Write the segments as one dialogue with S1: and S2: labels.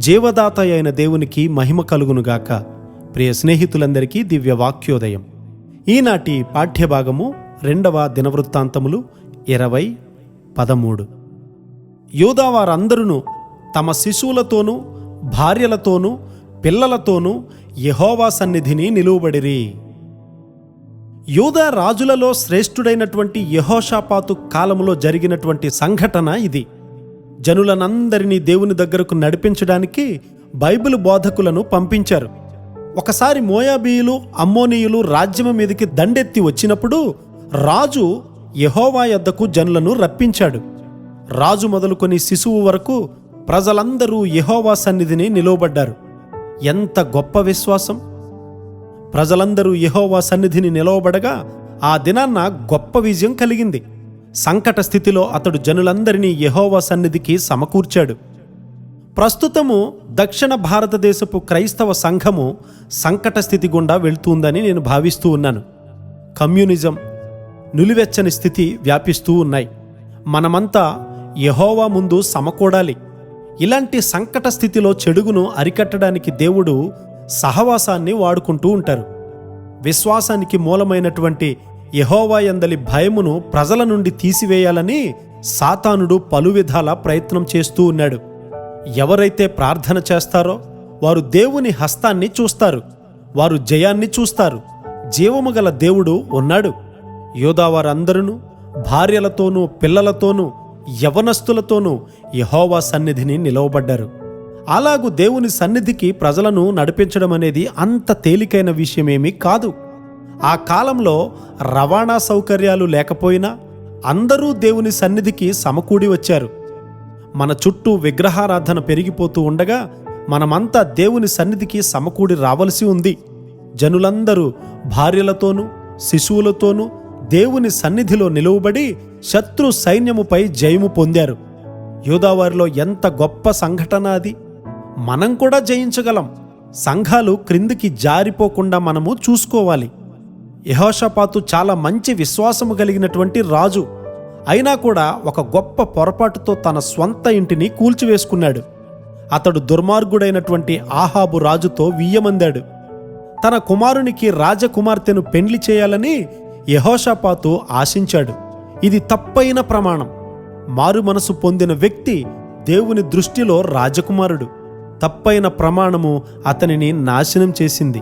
S1: జీవదాత అయిన దేవునికి మహిమ కలుగునుగాక. ప్రియ స్నేహితులందరికీ దివ్య వాక్యోదయం. ఈనాటి పాఠ్యభాగము 2వ దినవృత్తాంతములు 20:13. యూదా వారందరూ తమ శిశువులతోనూ భార్యలతోనూ పిల్లలతోనూ యెహోవా సన్నిధిని నిలువబడిరి. యూదా రాజులలో శ్రేష్ఠుడైనటువంటి యెహోషాపాతు కాలములో జరిగినటువంటి సంఘటన ఇది. జనులనందరినీ దేవుని దగ్గరకు నడిపించడానికి బైబిలు బోధకులను పంపించారు. ఒకసారి మోయాబీయులు అమ్మోనీయులు రాజ్యము మీదకి దండెత్తి వచ్చినప్పుడు రాజు యెహోవా యొద్దకు జనులను రప్పించాడు. రాజు మొదలుకొని శిశువు వరకు ప్రజలందరూ యెహోవా సన్నిధిని నిలవబడ్డారు. ఎంత గొప్ప విశ్వాసం! ప్రజలందరూ యెహోవా సన్నిధిని నిలవబడగా ఆ దినాన్న గొప్ప విజయం కలిగింది. సంకట స్థితిలో అతడు జనులందరినీ యెహోవా సన్నిధికి సమకూర్చాడు. ప్రస్తుతము దక్షిణ భారతదేశపు క్రైస్తవ సంఘము సంకట స్థితి గుండా వెళ్తుందని నేను భావిస్తూ ఉన్నాను. కమ్యూనిజం, నులివెచ్చని స్థితి వ్యాపిస్తూ ఉన్నాయి. మనమంతా యెహోవా ముందు సమకూడాలి. ఇలాంటి సంకట స్థితిలో చెడుగును అరికట్టడానికి దేవుడు సహవాసాన్ని వాడుకుంటూ ఉంటారు. విశ్వాసానికి మూలమైనటువంటి యెహోవా యందలి భయమును ప్రజల నుండి తీసివేయాలని సాతానుడు పలు విధాల ప్రయత్నం చేస్తూ ఉన్నాడు. ఎవరైతే ప్రార్థన చేస్తారో వారు దేవుని హస్తాన్ని చూస్తారు, వారు జయాన్ని చూస్తారు. జీవము గల దేవుడు ఉన్నాడు. యూదా వారందరూ భార్యలతోనూ పిల్లలతోనూ యవనస్తులతోనూ యెహోవా సన్నిధిని నిలవబడ్డారు. అలాగూ దేవుని సన్నిధికి ప్రజలను నడిపించడం అనేది అంత తేలికైన విషయమేమీ కాదు. ఆ కాలంలో రవాణా సౌకర్యాలు లేకపోయినా అందరూ దేవుని సన్నిధికి సమకూడి వచ్చారు. మన చుట్టూ విగ్రహారాధన పెరిగిపోతూ ఉండగా మనమంతా దేవుని సన్నిధికి సమకూడి రావలసి ఉంది. జనులందరూ భార్యలతోనూ శిశువులతోనూ దేవుని సన్నిధిలో నిలువబడి శత్రు సైన్యముపై జయము పొందారు. యూదావారిలో ఎంత గొప్ప సంఘటన అది! మనం కూడా జయించగలం. సంఘాలు క్రిందికి జారిపోకుండా మనము చూసుకోవాలి. యెహోషాపాతు చాలా మంచి విశ్వాసము కలిగినటువంటి రాజు. అయినా కూడా ఒక గొప్ప పొరపాటుతో తన స్వంత ఇంటిని కూల్చివేసుకున్నాడు. అతడు దుర్మార్గుడైనటువంటి ఆహాబు రాజుతో వియ్యమందాడు. తన కుమారునికి రాజకుమార్తెను పెండ్లి చేయాలని యెహోషాపాతు ఆశించాడు. ఇది తప్పైన ప్రమాణం. మారు మనసు పొందిన వ్యక్తి దేవుని దృష్టిలో రాజకుమారుడు. తప్పైన ప్రమాణము అతనిని నాశనం చేసింది.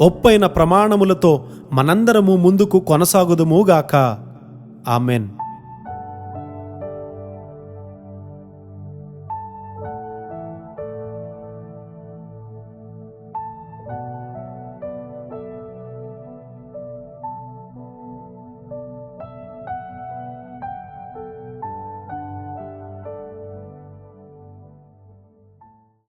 S1: ఒప్పైన ప్రమాణములతో మనందరము ముందుకు కొనసాగుదుముగాక. ఆమెన్.